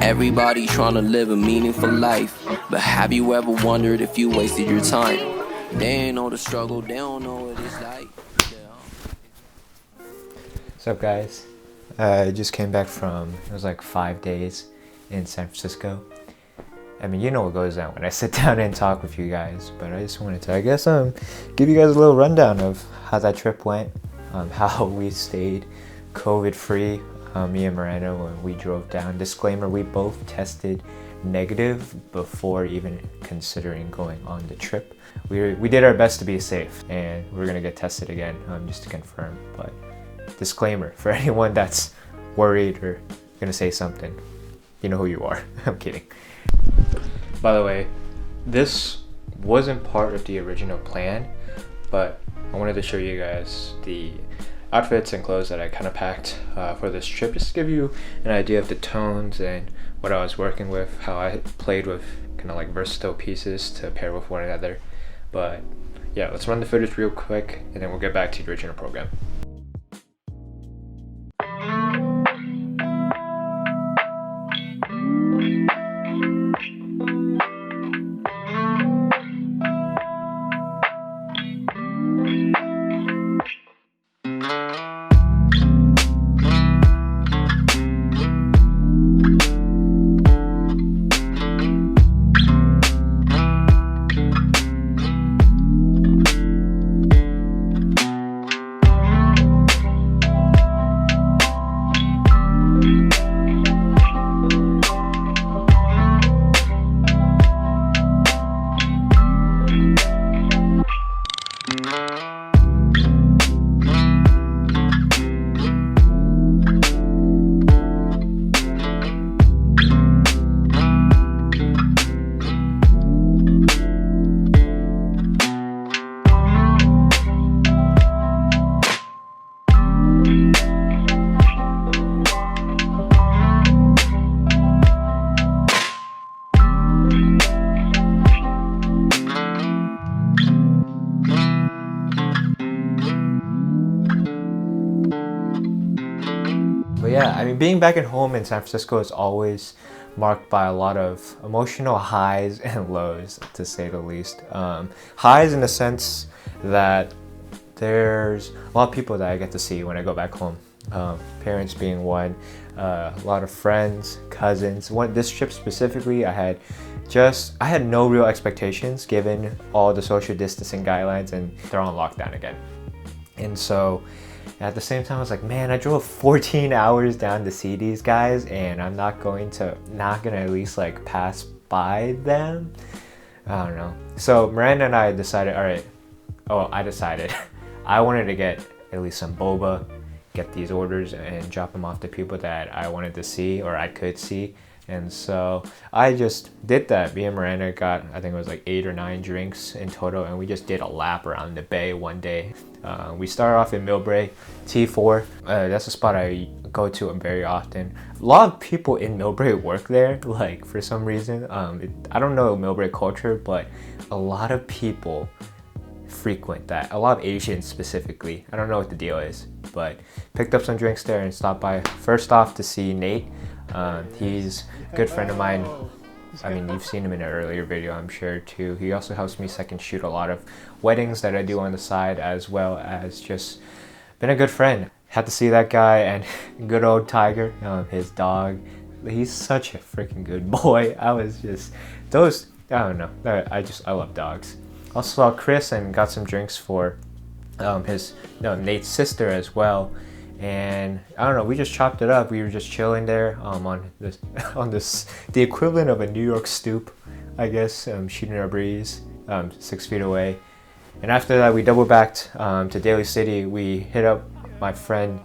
Everybody trying to live a meaningful life, but have you ever wondered if you wasted your time? They ain't know the struggle, they don't know what it's like. What's up, guys? I just came back from, it was like 5 days in San Francisco. I mean, you know what goes on when I sit down and talk with you guys, but I just wanted to, I guess, give you guys a little rundown of how that trip went, how we stayed COVID-free. Me and Miranda, when we drove down. Disclaimer, we both tested negative before even considering going on the trip. We did our best to be safe, and we're gonna get tested again just to confirm. But disclaimer, for anyone that's worried or gonna say something, you know who you are. I'm kidding. By the way, this wasn't part of the original plan, but I wanted to show you guys the outfits and clothes that I kind of packed for this trip, just to give you an idea of the tones and what I was working with, how I played with kind of like versatile pieces to pair with one another. But yeah, let's run the footage real quick and then we'll get back to the original program. But yeah, I mean, being back at home in San Francisco is always marked by a lot of emotional highs and lows, to say the least. Highs in the sense that there's a lot of people that I get to see when I go back home. Parents being one, a lot of friends, cousins. This trip specifically, I had no real expectations given all the social distancing guidelines, and they're on lockdown again. And so at the same time, I was like, man, I drove 14 hours down to see these guys, and I'm not gonna at least like pass by them. I don't know. So Miranda and I decided, I wanted to get at least some boba, get these orders and drop them off to people that I wanted to see or I could see. And so I just did that. Me and Miranda got, I think it was like 8 or 9 drinks in total, and we just did a lap around the bay one day. We started off in Millbrae, T4. That's a spot I go to very often. A lot of people in Millbrae work there, like for some reason. I don't know Millbrae culture, but a lot of people frequent that. A lot of Asians specifically. I don't know what the deal is, but picked up some drinks there and stopped by first off to see Nate. He's a good friend of mine. I mean, you've seen him in an earlier video, I'm sure, too. He also helps me second shoot a lot of weddings that I do on the side, as well as just been a good friend. Had to see that guy and good old Tiger, his dog. He's such a freaking good boy. I don't know. I love dogs. Also saw Chris and got some drinks for Nate's sister as well. And I don't know, we just chopped it up. We were just chilling there on this the equivalent of a New York stoop, I guess, shooting a breeze 6 feet away. And after that, we double backed to Daly City. We hit up my friend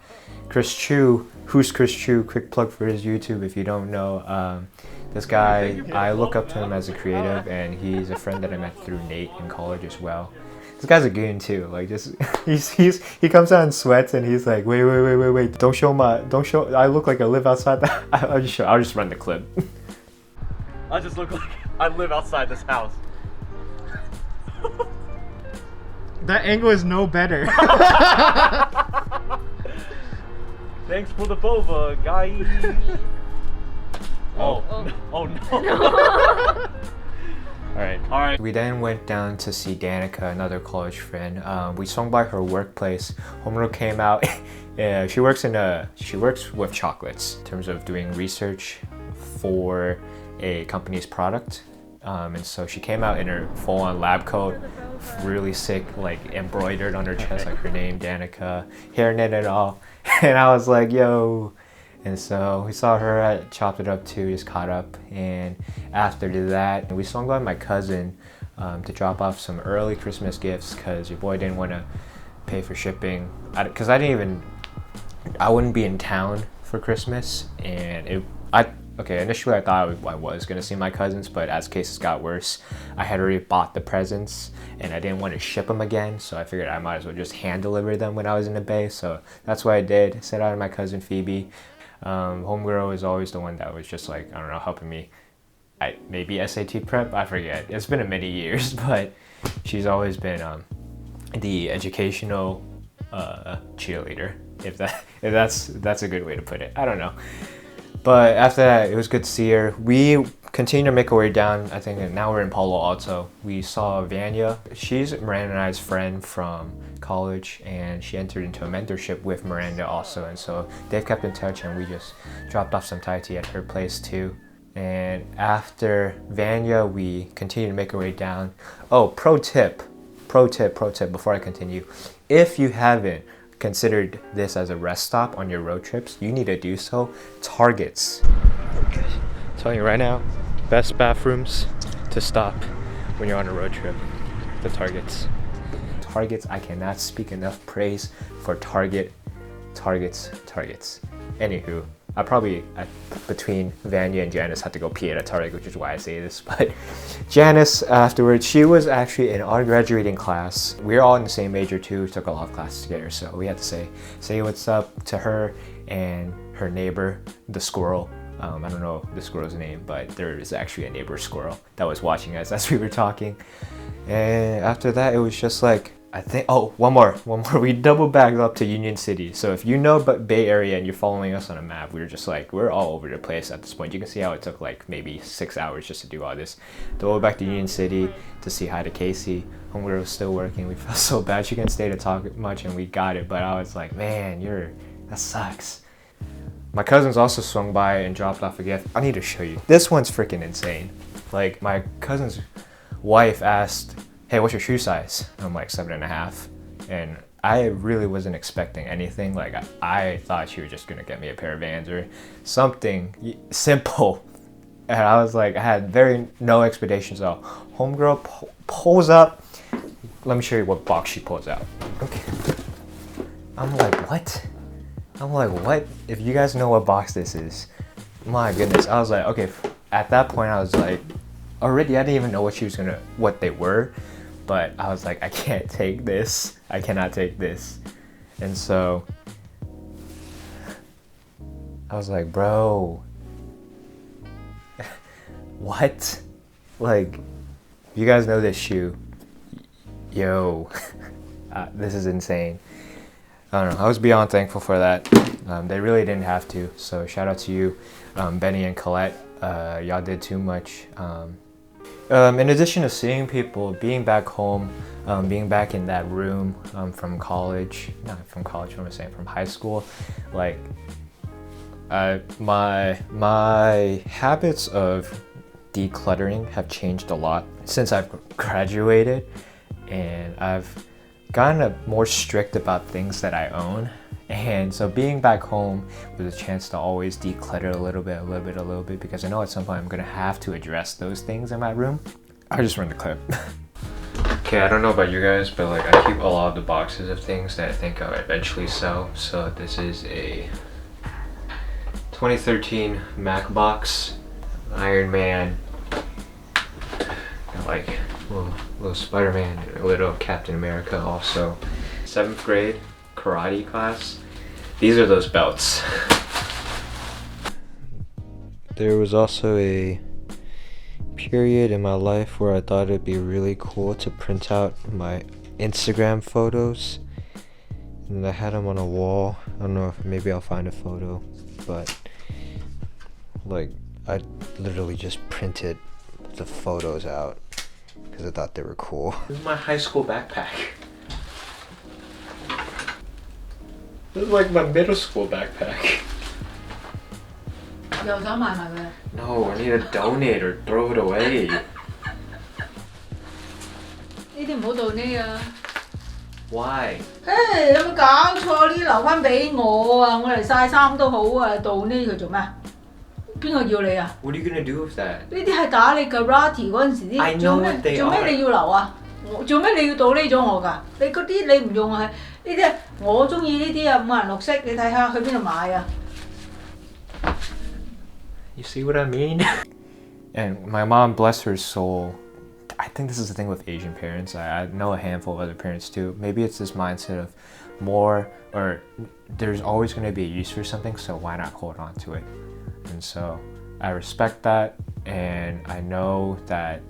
Chris Chu. Who's Chris Chu? Quick plug for his YouTube if you don't know. This guy, I look up to him as a creative, and he's a friend that I met through Nate in college as well. This guy's a goon too. Like, just he comes out in sweats and he's like, wait, don't show. I look like I live outside. I'll just run the clip. I just look like I live outside this house. That angle is no better. Thanks for the boba, guys. Oh. Oh no. All right. We then went down to see Danica, another college friend. We swung by her workplace. Homegirl came out. Yeah, she works with chocolates in terms of doing research for a company's product. And so she came out in her full-on lab coat, really sick, like embroidered on her chest, like her name, Danica, hair knitted off. And I was like, yo. And so we saw her at Chopped It Up too, just caught up. And after that, we swung by my cousin to drop off some early Christmas gifts because your boy didn't want to pay for shipping. Because I wouldn't be in town for Christmas. And initially I thought I was gonna see my cousins, but as cases got worse, I had already bought the presents and I didn't want to ship them again. So I figured I might as well just hand deliver them when I was in the Bay. So that's what I did. Sent out to my cousin Phoebe. Homegirl was always the one that was just like, I don't know, helping me. Maybe SAT prep, I forget. It's been many years, but she's always been the educational cheerleader, if that's a good way to put it. I don't know. But after that, it was good to see her. We continued to make our way down. I think now we're in Palo Alto. We saw Vanya. She's Miranda and I's friend from college, and she entered into a mentorship with Miranda also. And so they've kept in touch, and we just dropped off some Thai tea at her place too. And after Vanya, we continued to make our way down. Oh, pro tip before I continue. If you haven't considered this as a rest stop on your road trips, you need to do so. Targets. I'm telling you right now, best bathrooms to stop when you're on a road trip. The Targets. I cannot speak enough praise for Targets. Anywho, between Vanya and Janice had to go pee at a Target, which is why I say this. But Janice, afterwards, she was actually in our graduating class. We were all in the same major too, took a lot of classes together. So we had to say what's up to her and her neighbor, the squirrel. I don't know the squirrel's name, but there is actually a neighbor squirrel that was watching us as we were talking. And after that, it was just like, one more. We double bagged up to Union City. So if you know Bay Area and you're following us on a map, we're all over the place at this point. You can see how it took like maybe 6 hours just to do all this. Double back to Union City to see hi to Casey. Homegirl was still working. We felt so bad. She couldn't stay to talk much and we got it. But I was like, man, that sucks. My cousins also swung by and dropped off a gift. I need to show you. This one's freaking insane. Like my cousin's wife asked, hey, what's your shoe size? I'm like 7.5. And I really wasn't expecting anything. Like I thought she was just gonna get me a pair of Vans or something simple. And I was like, I had no expectations at all. Homegirl pulls up. Let me show you what box she pulls out. Okay. I'm like, what? If you guys know what box this is, my goodness. I was like, okay. At that point, I was like, already I didn't even know what they were. But I was like, I can't take this. I cannot take this. And so I was like, bro, what? Like, you guys know this shoe. Yo, this is insane. I don't know. I was beyond thankful for that. They really didn't have to. So shout out to you, Benny and Colette. Y'all did too much. In addition to seeing people, being back home, being back in that room from college, not from college, what am I saying, from high school, like my habits of decluttering have changed a lot since I've graduated, and I've gotten more strict about things that I own. And so being back home was a chance to always declutter a little bit, because I know at some point I'm gonna have to address those things in my room. I'll just run the clip. Okay, I don't know about you guys, but like I keep a lot of the boxes of things that I think I'll eventually sell. So this is a 2013 Mac box, Iron Man, like little Spider-Man, a little Captain America also. 7th grade karate class. These are those belts. There was also a period in my life where I thought it'd be really cool to print out my Instagram photos, and I had them on a wall. I don't know if maybe I'll find a photo, but like I literally just printed the photos out because I thought they were cool. This is my high school backpack. This is like my middle school backpack. 又想買埋佢。 No, I need to donate or throw it away. 呢啲唔好到呢啊！ Why? 誒，有冇搞錯？呢啲留翻俾我啊！我嚟曬衫都好啊，到呢佢做咩？邊個要你啊？ What are you gonna do with that? 呢啲係打你 karate 嗰陣時 I 啲， know 做咩 what they 做咩 are. 你要留啊？做咩你要倒呢咗我㗎？你嗰啲你唔用啊？呢啲我中意呢啲啊，五顏六色，你睇下去邊度買啊？ You see what I mean? And my mom, bless her soul, I think this is the thing with Asian parents. I know a handful of other parents too. Maybe it's this mindset of more, or there's always going to be a use for something, so why not hold on to it? And so I respect that, and I know that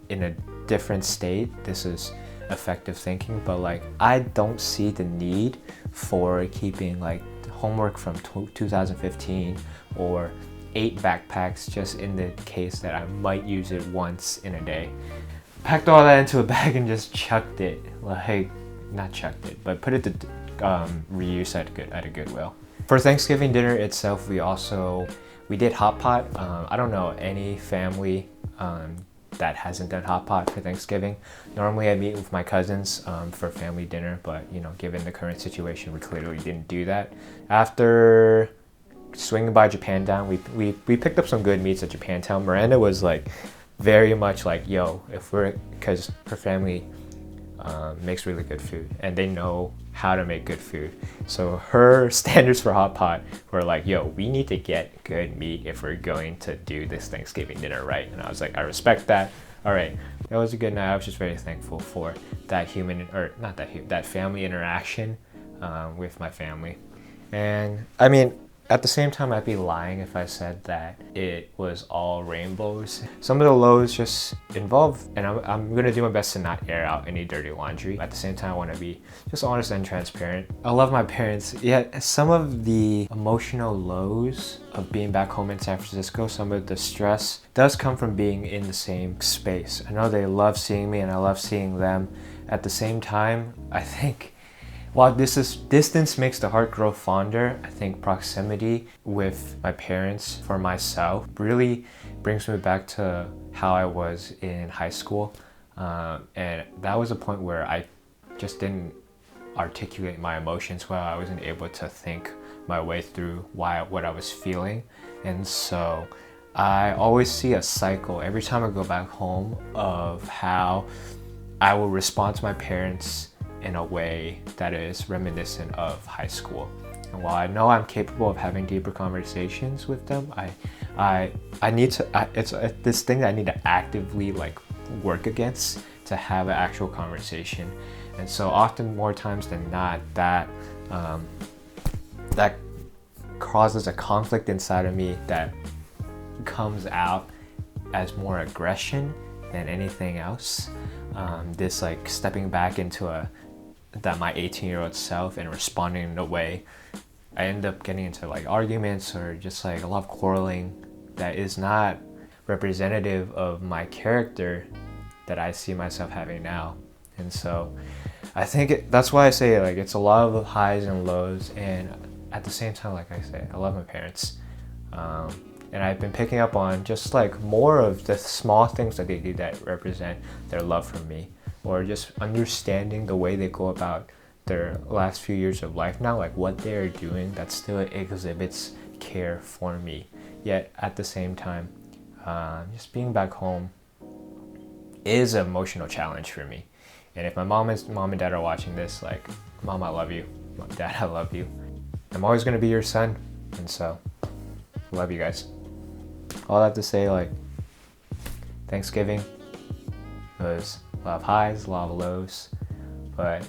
in a different state, this is effective thinking, but like I don't see the need for keeping like homework from 2015 or 8 backpacks just in the case that I might use it once in a day. Packed all that into a bag and just chucked it. Like, not chucked it, but put it to reuse at a Goodwill. For Thanksgiving dinner itself, we did hot pot. I don't know any family that hasn't done hot pot for Thanksgiving. Normally I meet with my cousins for family dinner, but you know, given the current situation, we clearly didn't do that. After swinging by Japantown, we picked up some good meats at Japantown. Miranda was like very much like, yo, because her family makes really good food and they know how to make good food. So her standards for hot pot were like, yo, we need to get good meat if we're going to do this Thanksgiving dinner right. And I was like, I respect that. All right, that was a good night. I was just very thankful for that that family interaction with my family. And I mean, at the same time, I'd be lying if I said that it was all rainbows. Some of the lows just involve, and I'm gonna do my best to not air out any dirty laundry. At the same time, I wanna be just honest and transparent. I love my parents. Yeah, some of the emotional lows of being back home in San Francisco, some of the stress does come from being in the same space. I know they love seeing me and I love seeing them. At the same time, I think while distance makes the heart grow fonder, I think proximity with my parents for myself really brings me back to how I was in high school. And that was a point where I just didn't articulate my emotions well. I wasn't able to think my way through what I was feeling. And so I always see a cycle every time I go back home of how I will respond to my parents in a way that is reminiscent of high school. And while I know I'm capable of having deeper conversations with them, it's this thing that I need to actively like work against to have an actual conversation. And so often, more times than not, that causes a conflict inside of me that comes out as more aggression than anything else. This like stepping back into my 18-year-old self and responding in a way, I end up getting into like arguments or just like a lot of quarreling that is not representative of my character that I see myself having now. And so I think that's why I say like it's a lot of highs and lows, and at the same time, like I say, I love my parents. And I've been picking up on just like more of the small things that they do that represent their love for me, or just understanding the way they go about their last few years of life now, like what they're doing that still exhibits care for me. Yet at the same time, just being back home is an emotional challenge for me. And if my mom and dad are watching this, like, Mom, I love you. Dad, I love you. I'm always gonna be your son. And so, love you guys. All I have to say, like, Thanksgiving was a lot of highs, a lot of lows, but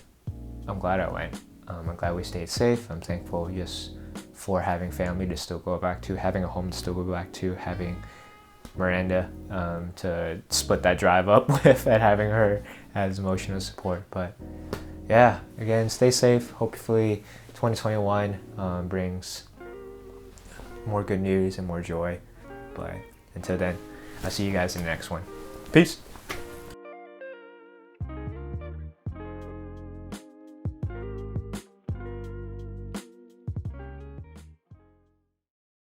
I'm glad I went. I'm glad we stayed safe. I'm thankful just for having family to still go back to, having a home to still go back to, having Miranda to split that drive up with, and having her as emotional support. But yeah, again, stay safe. Hopefully 2021 brings more good news and more joy. But until then, I'll see you guys in the next one. Peace.